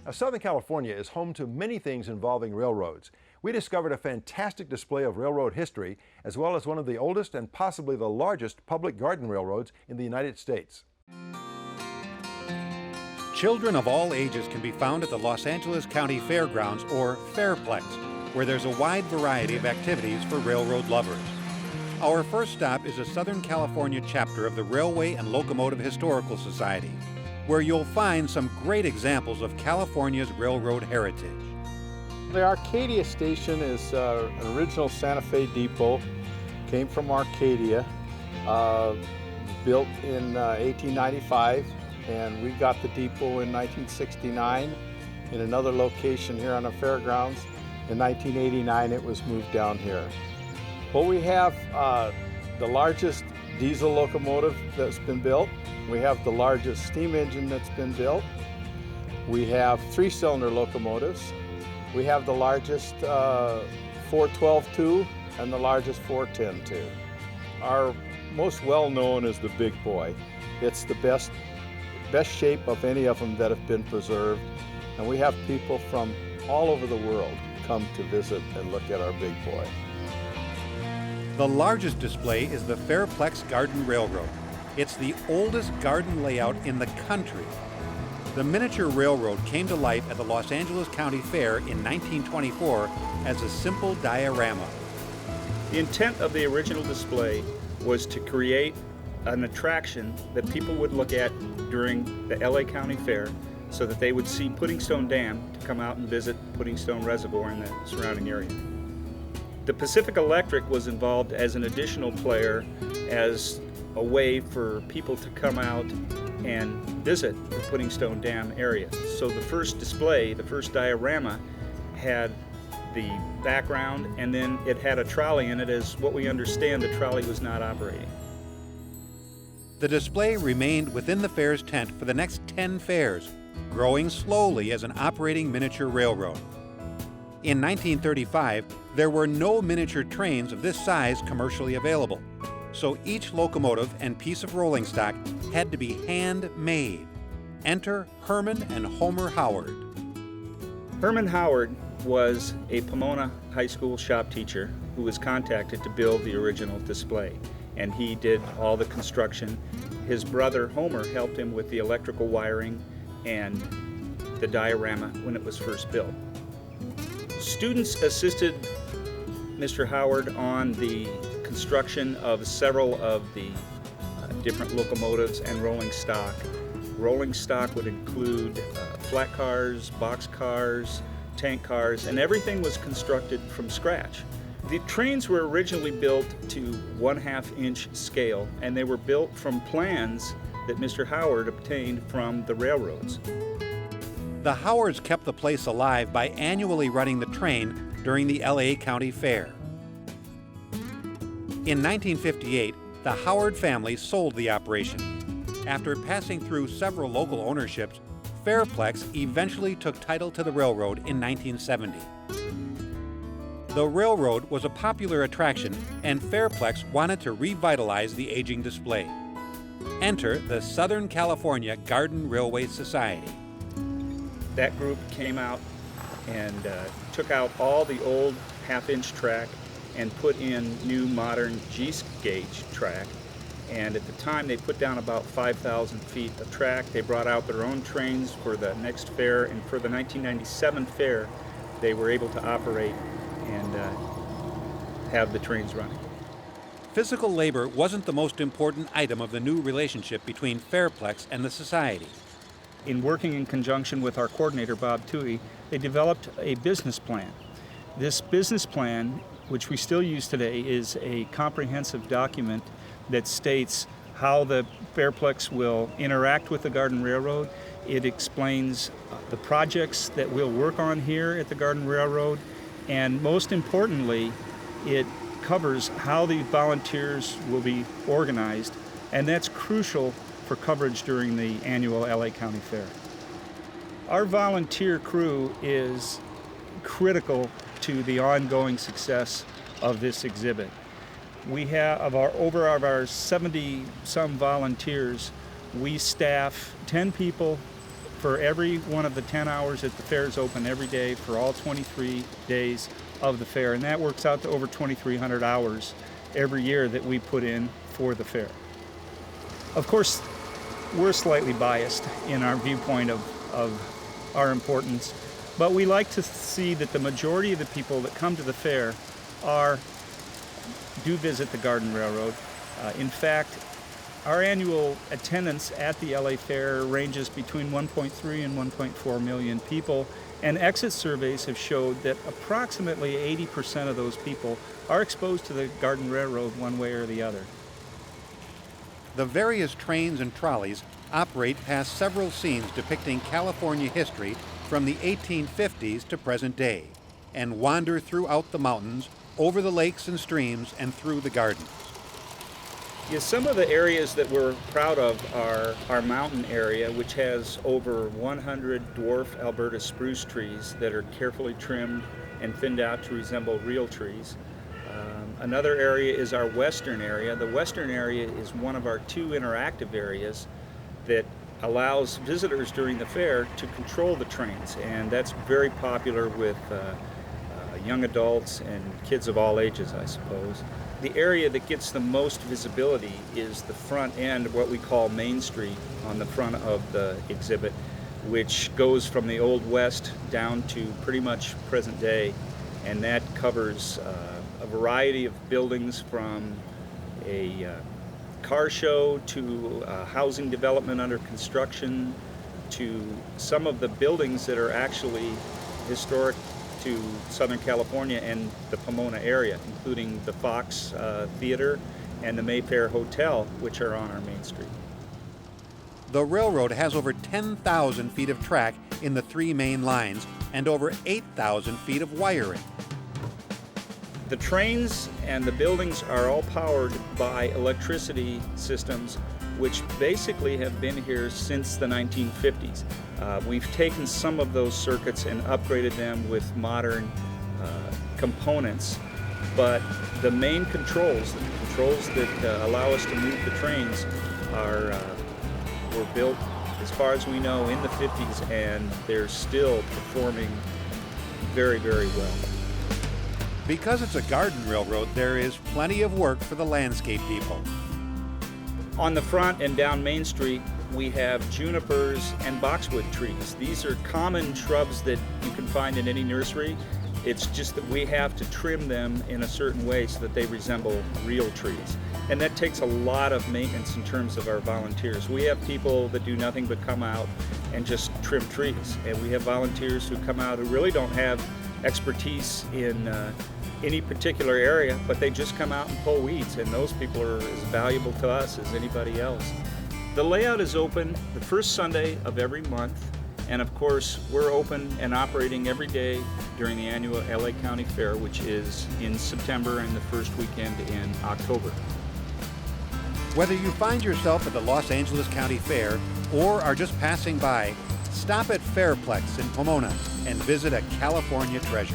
Now, Southern California is home to many things involving railroads. We discovered a fantastic display of railroad history, as well as one of the oldest and possibly the largest public garden railroads in the United States. Children of all ages can be found at the Los Angeles County Fairgrounds, or Fairplex, where there's a wide variety of activities for railroad lovers. Our first stop is a Southern California chapter of the Railway and Locomotive Historical Society, where you'll find some great examples of California's railroad heritage. The Arcadia Station is an original Santa Fe depot, came from Arcadia, built in 1895, and we got the depot in 1969 in another location here on the fairgrounds. In 1989 it was moved down here. Well, we have the largest diesel locomotive that's been built. We have the largest steam engine that's been built. We have 3-cylinder locomotives. We have the largest 412-2 and the largest 410-2. Our most well-known is the Big Boy. It's the best shape of any of them that have been preserved. And we have people from all over the world come to visit and look at our Big Boy. The largest display is the Fairplex Garden Railroad. It's the oldest garden layout in the country. The miniature railroad came to life at the Los Angeles County Fair in 1924 as a simple diorama. The intent of the original display was to create an attraction that people would look at during the LA County Fair so that they would see Pudding Stone Dam to come out and visit Pudding Stone Reservoir in the surrounding area. The Pacific Electric was involved as an additional player, as a way for people to come out and visit the Pudding Stone Dam area. So the first display, the first diorama, had the background, and then it had a trolley in it. As what we understand, the trolley was not operating. The display remained within the fair's tent for the next 10 fairs, growing slowly as an operating miniature railroad. In 1935, there were no miniature trains of this size commercially available, so each locomotive and piece of rolling stock had to be handmade. Enter Herman and Homer Howard. Herman Howard was a Pomona High School shop teacher who was contacted to build the original display, and he did all the construction. His brother Homer helped him with the electrical wiring and the diorama when it was first built. Students assisted Mr. Howard on the construction of several of the different locomotives and rolling stock. Rolling stock would include flat cars, box cars, tank cars, and everything was constructed from scratch. The trains were originally built to 1/2 inch scale, and they were built from plans that Mr. Howard obtained from the railroads. The Howards kept the place alive by annually running the train during the LA County Fair. In 1958, the Howard family sold the operation. After passing through several local ownerships, Fairplex eventually took title to the railroad in 1970. The railroad was a popular attraction, and Fairplex wanted to revitalize the aging display. Enter the Southern California Garden Railway Society. That group came out and took out all the old 1/2 inch track and put in new modern G-gauge track. And at the time they put down about 5,000 feet of track. They brought out their own trains for the next fair, and for the 1997 fair they were able to operate and have the trains running. Physical labor wasn't the most important item of the new relationship between Fairplex and the society. In working in conjunction with our coordinator, Bob Toohey, they developed a business plan. This business plan, which we still use today, is a comprehensive document that states how the Fairplex will interact with the Garden Railroad. It explains the projects that we'll work on here at the Garden Railroad, and most importantly, it covers how the volunteers will be organized, and that's crucial for coverage during the annual LA County Fair. Our volunteer crew is critical to the ongoing success of this exhibit. We have, of our 70 some volunteers, we staff 10 people for every one of the 10 hours that the fair is open every day for all 23 days of the fair. And that works out to over 2,300 hours every year that we put in for the fair. Of course, we're slightly biased in our viewpoint of our importance, but we like to see that the majority of the people that come to the fair do visit the Garden Railroad. In fact, our annual attendance at the LA Fair ranges between 1.3 and 1.4 million people, and exit surveys have showed that approximately 80% of those people are exposed to the Garden Railroad one way or the other. The various trains and trolleys operate past several scenes depicting California history from the 1850s to present day, and wander throughout the mountains, over the lakes and streams, and through the gardens. Yeah, some of the areas that we're proud of are our mountain area, which has over 100 dwarf Alberta spruce trees that are carefully trimmed and thinned out to resemble real trees. Another area is our western area. The western area is one of our 2 interactive areas that allows visitors during the fair to control the trains, and that's very popular with young adults and kids of all ages, I suppose. The area that gets the most visibility is the front end, what we call Main Street, on the front of the exhibit, which goes from the Old West down to pretty much present day, and that covers a variety of buildings, from a car show to housing development under construction, to some of the buildings that are actually historic to Southern California and the Pomona area, including the Fox Theater and the Mayfair Hotel, which are on our Main Street. The railroad has over 10,000 feet of track in the 3 main lines and over 8,000 feet of wiring. The trains and the buildings are all powered by electricity systems, which basically have been here since the 1950s. We've taken some of those circuits and upgraded them with modern components, but the main controls, that allow us to move the trains, were built, as far as we know, in the 50s, and they're still performing very, very well. Because it's a garden railroad, there is plenty of work for the landscape people. On the front and down Main Street, we have junipers and boxwood trees. These are common shrubs that you can find in any nursery. It's just that we have to trim them in a certain way so that they resemble real trees. And that takes a lot of maintenance in terms of our volunteers. We have people that do nothing but come out and just trim trees. And we have volunteers who come out who really don't have expertise in any particular area, but they just come out and pull weeds, and those people are as valuable to us as anybody else. The layout is open the first Sunday of every month, and of course we're open and operating every day during the annual LA County Fair, which is in September and the first weekend in October. Whether you find yourself at the Los Angeles County Fair or are just passing by, stop at Fairplex in Pomona and visit a California treasure.